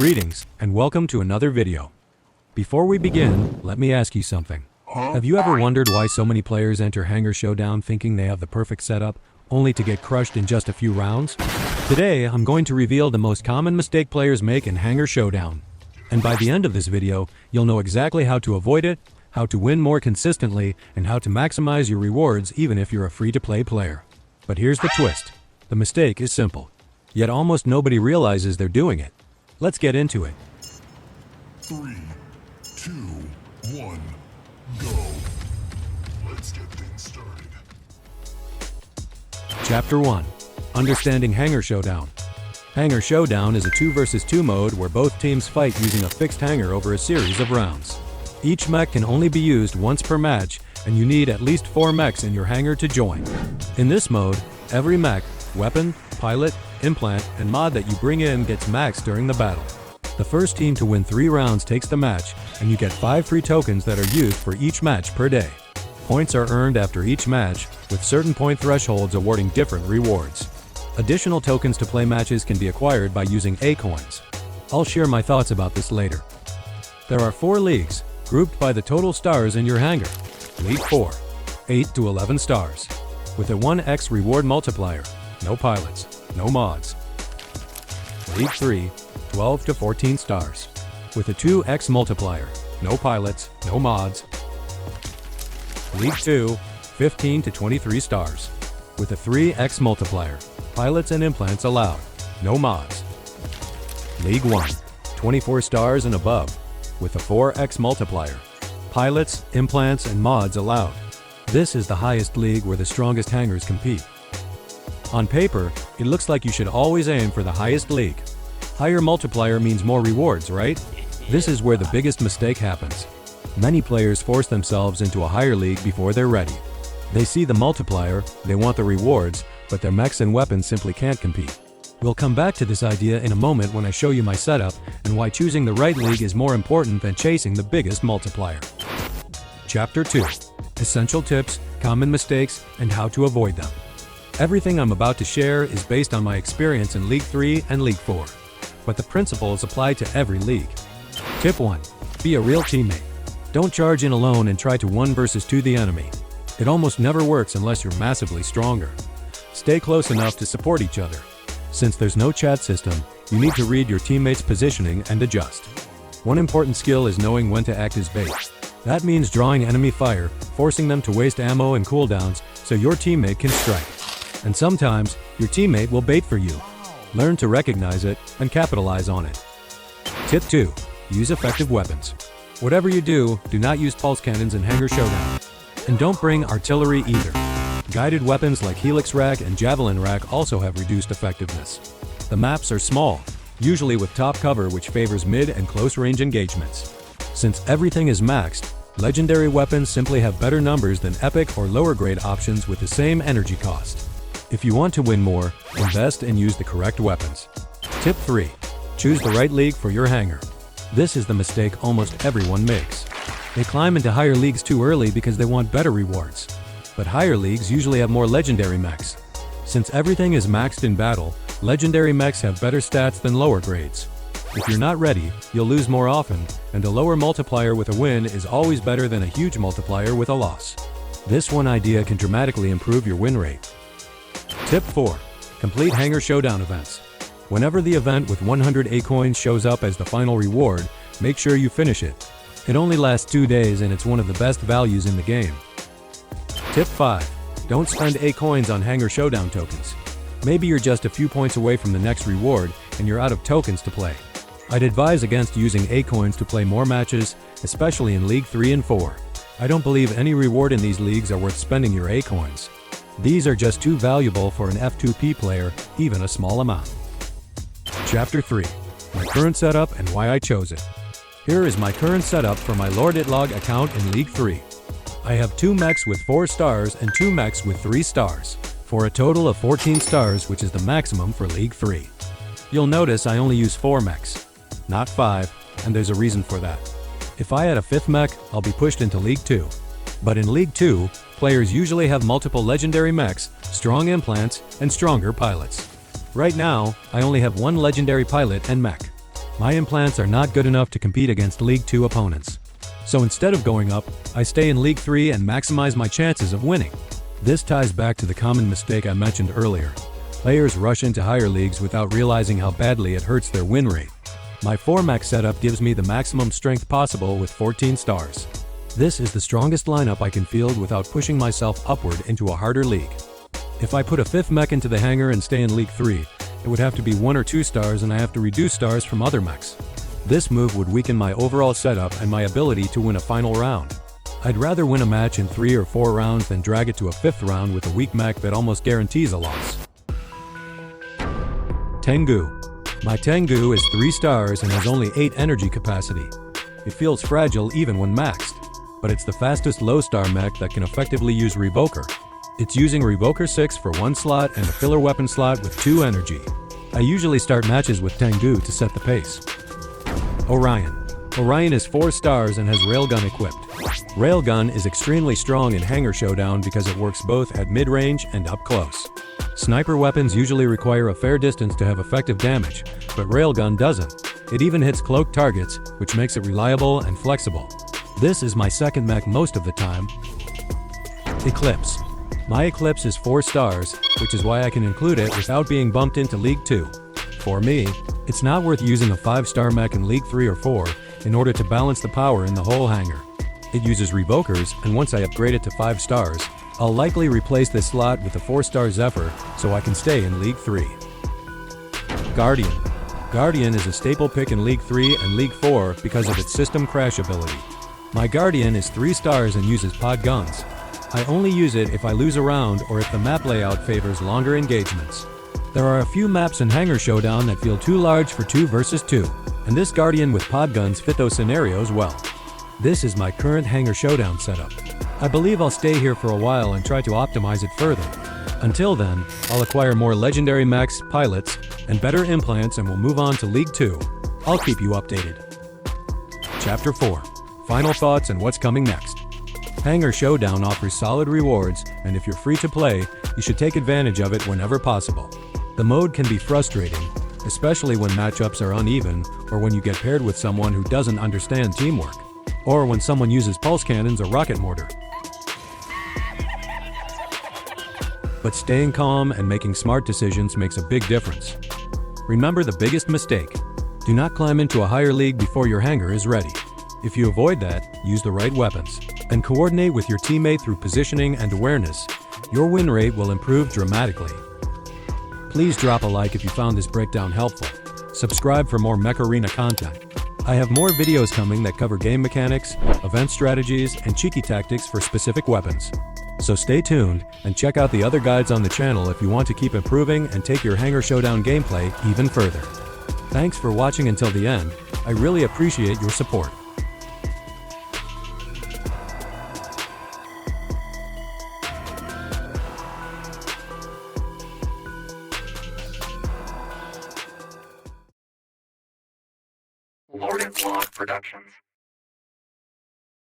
Greetings, and welcome to another video. Before we begin, let me ask you something. Have you ever wondered why so many players enter Hangar Showdown thinking they have the perfect setup, only to get crushed in just a few rounds? Today, I'm going to reveal the most common mistake players make in Hangar Showdown. And by the end of this video, you'll know exactly how to avoid it, how to win more consistently, and how to maximize your rewards even if you're a free-to-play player. But here's the twist. The mistake is simple, yet almost nobody realizes they're doing it. Let's get into it. 3, 2, 1, go. Let's get things started. Chapter 1. Understanding Hangar Showdown. Hangar Showdown is a 2 vs 2 mode where both teams fight using a fixed hangar over a series of rounds. Each mech can only be used once per match, and you need at least 4 mechs in your hangar to join. In this mode, every mech, weapon, pilot, implant, and mod that you bring in gets maxed during the battle. The first team to win 3 rounds takes the match, and you get 5 free tokens that are used for each match per day. Points are earned after each match, with certain point thresholds awarding different rewards. Additional tokens to play matches can be acquired by using A coins. I'll share my thoughts about this later. There are 4 leagues, grouped by the total stars in your hangar. League 4, 8 to 11 stars, with a 1x reward multiplier, no pilots, no mods. League 3, 12 to 14 stars, with a 2x multiplier, no pilots, no mods. League 2, 15 to 23 stars, with a 3x multiplier, pilots and implants allowed, no mods. League 1, 24 stars and above, with a 4x multiplier, pilots, implants, and mods allowed. This is the highest league where the strongest hangars compete. On paper, it looks like you should always aim for the highest league. Higher multiplier means more rewards, right? This is where the biggest mistake happens. Many players force themselves into a higher league before they're ready. They see the multiplier, they want the rewards, but their mechs and weapons simply can't compete. We'll come back to this idea in a moment when I show you my setup and why choosing the right league is more important than chasing the biggest multiplier. Chapter 2. Essential tips, common mistakes, and how to avoid them. Everything I'm about to share is based on my experience in League 3 and League 4, but the principles apply to every league. Tip 1. Be a real teammate. Don't charge in alone and try to 1 vs 2 the enemy. It almost never works unless you're massively stronger. Stay close enough to support each other. Since there's no chat system, you need to read your teammates' positioning and adjust. One important skill is knowing when to act as bait. That means drawing enemy fire, forcing them to waste ammo and cooldowns so your teammate can strike. And sometimes, your teammate will bait for you. Learn to recognize it and capitalize on it. Tip 2. Use effective weapons. Whatever you do, do not use pulse cannons in Hangar Showdown. And don't bring artillery either. Guided weapons like Helix Rack and Javelin Rack also have reduced effectiveness. The maps are small, usually with top cover which favors mid and close range engagements. Since everything is maxed, legendary weapons simply have better numbers than epic or lower grade options with the same energy cost. If you want to win more, invest and use the correct weapons. Tip 3. Choose the right league for your hangar. This is the mistake almost everyone makes. They climb into higher leagues too early because they want better rewards. But higher leagues usually have more legendary mechs. Since everything is maxed in battle, legendary mechs have better stats than lower grades. If you're not ready, you'll lose more often, and a lower multiplier with a win is always better than a huge multiplier with a loss. This one idea can dramatically improve your win rate. Tip 4. Complete Hangar Showdown events. Whenever the event with 100 A coins shows up as the final reward, make sure you finish it. It only lasts 2 days and it's one of the best values in the game. Tip 5. Don't spend A coins on Hangar Showdown tokens. Maybe you're just a few points away from the next reward and you're out of tokens to play. I'd advise against using A coins to play more matches, especially in League 3 and 4. I don't believe any reward in these leagues are worth spending your A coins. These are just too valuable for an F2P player, even a small amount. Chapter 3. My current setup and why I chose it. Here is my current setup for my LordItlog account in League 3. I have 2 mechs with 4 stars and 2 mechs with 3 stars, for a total of 14 stars, which is the maximum for League 3. You'll notice I only use 4 mechs, not 5, and there's a reason for that. If I had a 5th mech, I'll be pushed into League 2. But in League 2, players usually have multiple legendary mechs, strong implants, and stronger pilots. Right now, I only have 1 legendary pilot and mech. My implants are not good enough to compete against League 2 opponents. So instead of going up, I stay in League 3 and maximize my chances of winning. This ties back to the common mistake I mentioned earlier. Players rush into higher leagues without realizing how badly it hurts their win rate. My 4 mech setup gives me the maximum strength possible with 14 stars. This is the strongest lineup I can field without pushing myself upward into a harder league. If I put a 5th mech into the hangar and stay in League 3, it would have to be 1 or 2 stars and I have to reduce stars from other mechs. This move would weaken my overall setup and my ability to win a final round. I'd rather win a match in 3 or 4 rounds than drag it to a 5th round with a weak mech that almost guarantees a loss. Tengu. My Tengu is 3 stars and has only 8 energy capacity. It feels fragile even when maxed, but it's the fastest low-star mech that can effectively use Revoker. It's using Revoker 6 for 1 slot and a filler weapon slot with 2 energy. I usually start matches with Tengu to set the pace. Orion. Orion is 4 stars and has Railgun equipped. Railgun is extremely strong in Hangar Showdown because it works both at mid-range and up close. Sniper weapons usually require a fair distance to have effective damage, but Railgun doesn't. It even hits cloaked targets, which makes it reliable and flexible. This is my 2nd mech most of the time. Eclipse. My Eclipse is 4 stars, which is why I can include it without being bumped into League 2. For me, it's not worth using a 5-star mech in League 3 or 4 in order to balance the power in the whole hangar. It uses Revokers, and once I upgrade it to 5 stars, I'll likely replace this slot with a 4-star Zephyr so I can stay in League 3. Guardian. Guardian is a staple pick in League 3 and League 4 because of its system crash ability. My Guardian is 3 stars and uses pod guns. I only use it if I lose a round or if the map layout favors longer engagements. There are a few maps in Hangar Showdown that feel too large for 2 versus 2, and this Guardian with pod guns fit those scenarios well. This is my current Hangar Showdown setup. I believe I'll stay here for a while and try to optimize it further. Until then, I'll acquire more legendary mechs, pilots, and better implants and we'll move on to League 2. I'll keep you updated. Chapter 4. Final thoughts and what's coming next. Hangar Showdown offers solid rewards, and if you're free to play, you should take advantage of it whenever possible. The mode can be frustrating, especially when matchups are uneven or when you get paired with someone who doesn't understand teamwork, or when someone uses pulse cannons or rocket mortar. But staying calm and making smart decisions makes a big difference. Remember the biggest mistake: do not climb into a higher league before your hangar is ready. If you avoid that, use the right weapons, and coordinate with your teammate through positioning and awareness. Your win rate will improve dramatically. Please drop a like if you found this breakdown helpful. Subscribe for more Mech Arena content. I have more videos coming that cover game mechanics, event strategies, and cheeky tactics for specific weapons. So stay tuned and check out the other guides on the channel if you want to keep improving and take your Hangar Showdown gameplay even further. Thanks for watching until the end. I really appreciate your support. LordItlog Productions.